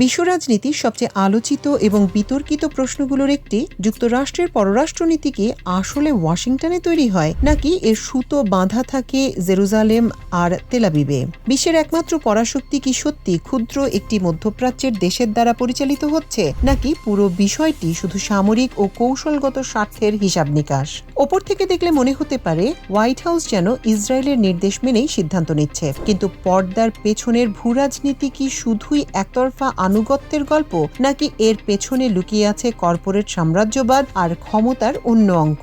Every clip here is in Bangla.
বিশ্ব রাজনীতির সবচেয়ে আলোচিত এবং বিতর্কিত প্রশ্নগুলোর একটি, যুক্তরাষ্ট্রের পররাষ্ট্রনীতি কি আসলে ওয়াশিংটনে তৈরি হয় নাকি এর সুতো বাঁধা থাকে জেরুজালেম আর তেলাবিবে? বিশ্বের একমাত্র পরাশক্তি কি সত্যি ক্ষুদ্র একটি মধ্যপ্রাচ্যের দেশের দ্বারা পরিচালিত হচ্ছে, নাকি পুরো বিষয়টি শুধু সামরিক ও কৌশলগত স্বার্থের হিসাব নিকাশ? ওপর থেকে দেখলে মনে হতে পারে হোয়াইট হাউস যেন ইসরায়েলের নির্দেশ মেনেই সিদ্ধান্ত নিচ্ছে, কিন্তু পর্দার পেছনের ভূরাজনীতি কি শুধুই একতরফা আনুগত্যের গল্প, নাকি এর পেছনে লুকিয়ে আছে কর্পোরেট সাম্রাজ্যবাদ আর ক্ষমতার অন্য অঙ্ক?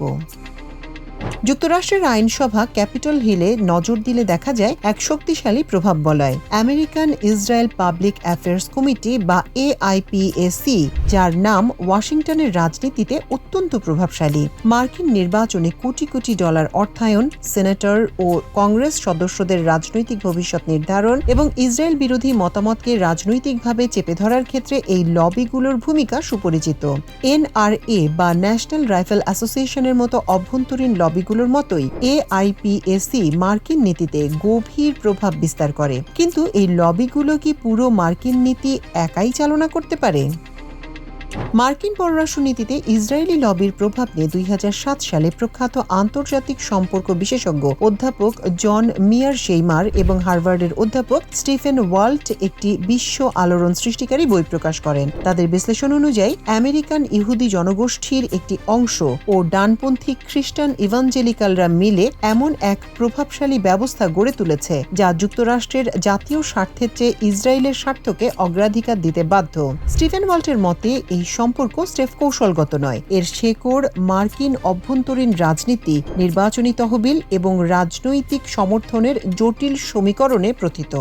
যুক্তরাষ্ট্রের আইনসভা ক্যাপিটল হিলে নজর দিলে দেখা যায় এক শক্তিশালী প্রভাব বলয় American Israel public affairs committee বা AIPAC, যার নাম ওয়াশিংটনের রাজনীতিতে অত্যন্ত প্রভাবশালী। মার্কিন নির্বাচনে কোটি কোটি ডলার অর্থায়ন, সেনেটর ও কংগ্রেস সদস্যদের রাজনৈতিক ভবিষ্যৎ নির্ধারণ এবং ইসরায়েল বিরোধী মতামতকে রাজনৈতিকভাবে চেপে ধরার ক্ষেত্রে এই লবিগুলোর ভূমিকা সুপরিচিত। NRA বা ন্যাশনাল রাইফেল অ্যাসোসিয়েশনের মতো অভ্যন্তরীণ লবিগুলোর মতোই AIPAC মার্কিন নীতিতে গভীর প্রভাব বিস্তার করে। কিন্তু এই লবিগুলো কি পুরো মার্কিন নীতি একাই চালনা করতে পারে? মার্কিন পররাষ্ট্রনীতিতে ইসরায়েলি লবির প্রভাব নিয়ে 2007 সালে প্রখ্যাত আন্তর্জাতিক সম্পর্ক বিশেষজ্ঞ অধ্যাপক জন মিয়ারশেইমার এবং হার্ভার্ডের অধ্যাপক স্টিফেন ওয়াল্ট একটি বিশ্ব আলোড়ন সৃষ্টিকারী বই প্রকাশ করেন। তাদের বিশ্লেষণ অনুযায়ী আমেরিকান ইহুদি জনগোষ্ঠীর একটি অংশ ও ডানপন্থী খ্রিস্টান ইভাঞ্জেলিক্যালরা মিলে এমন এক প্রভাবশালী ব্যবস্থা গড়ে তুলেছে যা যুক্তরাষ্ট্রের জাতীয় স্বার্থের চেয়ে ইসরায়েলের স্বার্থকে অগ্রাধিকার দিতে বাধ্য। স্টিফেন ওয়াল্টের মতে এই সম্পর্ক স্রেফ কৌশলগত নয়, এর শেকড় মার্কিন অভ্যন্তরীণ রাজনীতি, নির্বাচনী তহবিল এবং রাজনৈতিক সমর্থনের জটিল সমীকরণে প্রথিত।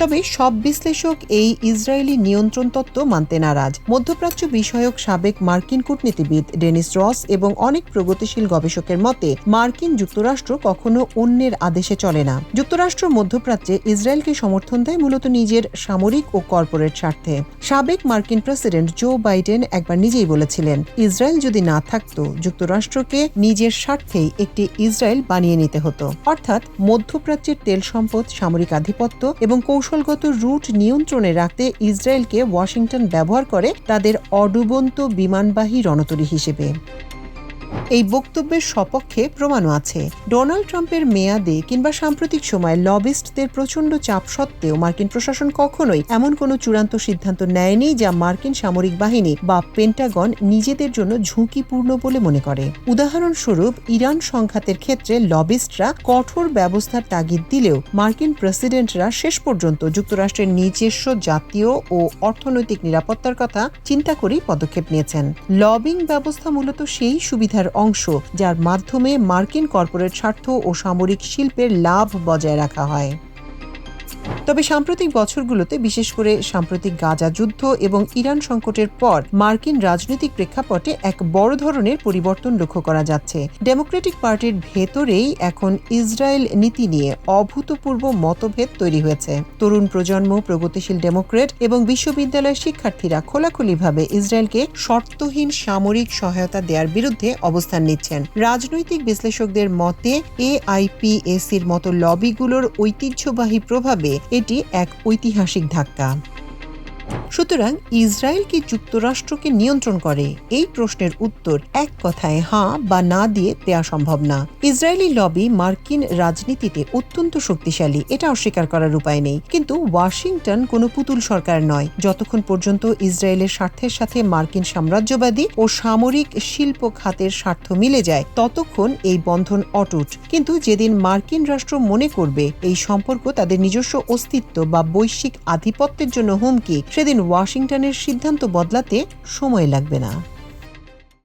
তবে সব বিশ্লেষক এই ইসরায়েলি নিয়ন্ত্রণ তত্ত্ব মানতে নারাজ। মধ্যপ্রাচ্য বিষয়ক সাবেক মার্কিন কূটনীতিবিদ ডেনিস রস এবং অনেক প্রগতিশীল গবেষকের মতে মার্কিন যুক্তরাষ্ট্র কখনো অন্যের আদেশে চলে না। যুক্তরাষ্ট্র মধ্যপ্রাচ্যে ইসরায়েলকে সমর্থন দেয় মূলত নিজের সামরিক ও কর্পোরেট স্বার্থে। সাবেক মার্কিন প্রেসিডেন্ট জো বাইডেন একবার নিজেই বলেছিলেন, ইসরায়েল যদি না থাকত, যুক্তরাষ্ট্রকে নিজের স্বার্থেই একটি ইসরায়েল বানিয়ে নিতে হতো। অর্থাৎ মধ্যপ্রাচ্যের তেল সম্পদ, সামরিক আধিপত্য এবং কৌশলগত রুট নিয়ন্ত্রণে রাখতে ইসরায়েলকে ওয়াশিংটন ব্যবহার করে তাদের অডুবন্ত বিমানবাহী রণতরী হিসেবে। এই বক্তব্যের সপক্ষে প্রমাণও আছে। ডোনাল্ড ট্রাম্পের মেয়াদে কিংবা সাম্প্রতিক সময়ে লবিস্টদের প্রচণ্ড চাপ সত্ত্বেও মার্কিন প্রশাসন কখনোই এমন কোনো চূড়ান্ত সিদ্ধান্ত নেয়নি যা মার্কিন সামরিক বাহিনী বা পেন্টাগন নিজেদের জন্য ঝুঁকিপূর্ণ বলে মনে করে। উদাহরণস্বরূপ, ইরান সংঘাতের ক্ষেত্রে লবিস্টরা কঠোর ব্যবস্থার তাগিদ দিলেও মার্কিন প্রেসিডেন্টরা শেষ পর্যন্ত যুক্তরাষ্ট্রের নিজস্ব জাতীয় ও অর্থনৈতিক নিরাপত্তার কথা চিন্তা করেই পদক্ষেপ নিয়েছেন। লবিং ব্যবস্থা মূলত সেই সুবিধার অংশ যার মাধ্যমে মার্কিন কর্পোরেট স্বার্থ ও সামরিক শিল্পের লাভ বজায় রাখা হয়। তবে সাম্প্রতিক বছরগুলোতে, বিশেষ করে সাম্প্রতিক গাজা যুদ্ধ এবং ইরান সংকটের পর মার্কিন রাজনৈতিক প্রেক্ষাপটে এক বড় ধরনের পরিবর্তন লক্ষ্য করা যাচ্ছে। ডেমোক্রেটিক পার্টির ভেতরেই এখন ইসরায়েল নীতি নিয়ে অভূতপূর্ব মতভেদ তৈরি হয়েছে। তরুণ প্রজন্ম, প্রগতিশীল ডেমোক্রেট এবং বিশ্ববিদ্যালয়ের শিক্ষার্থীরা খোলাখুলিভাবে ইসরায়েলকে শর্তহীন সামরিক সহায়তা দেওয়ার বিরুদ্ধে অবস্থান নিচ্ছেন। রাজনৈতিক বিশ্লেষকদের মতে AIPACর মতো লবিগুলোর ঐতিহ্যবাহী প্রভাবে এটি এক ঐতিহাসিক ধাক্কা। সুতরাং ইসরায়েল কি যুক্তরাষ্ট্রকে নিয়ন্ত্রণ করে? এই প্রশ্নের উত্তর এক কথায় হ্যাঁ বা না দিয়ে দেওয়া সম্ভব না। ইসরায়েলি লবি মার্কিন রাজনীতিতে অত্যন্ত শক্তিশালী, এটা অস্বীকার করার উপায় নেই। কিন্তু ওয়াশিংটন কোনো পুতুল সরকার নয়। যতক্ষণ পর্যন্ত ইসরায়েলের স্বার্থের সাথে মার্কিন সাম্রাজ্যবাদী ও সামরিক শিল্প খাতের স্বার্থ মিলে যায়, ততক্ষণ এই বন্ধন অটুট। কিন্তু যেদিন মার্কিন রাষ্ট্র মনে করবে এই সম্পর্ক তাদের নিজস্ব অস্তিত্ব বা বৈশ্বিক আধিপত্যের জন্য হুমকি, সেদিন ওয়াশিংটনের সিদ্ধান্ত বদলাতে সময় লাগবে না।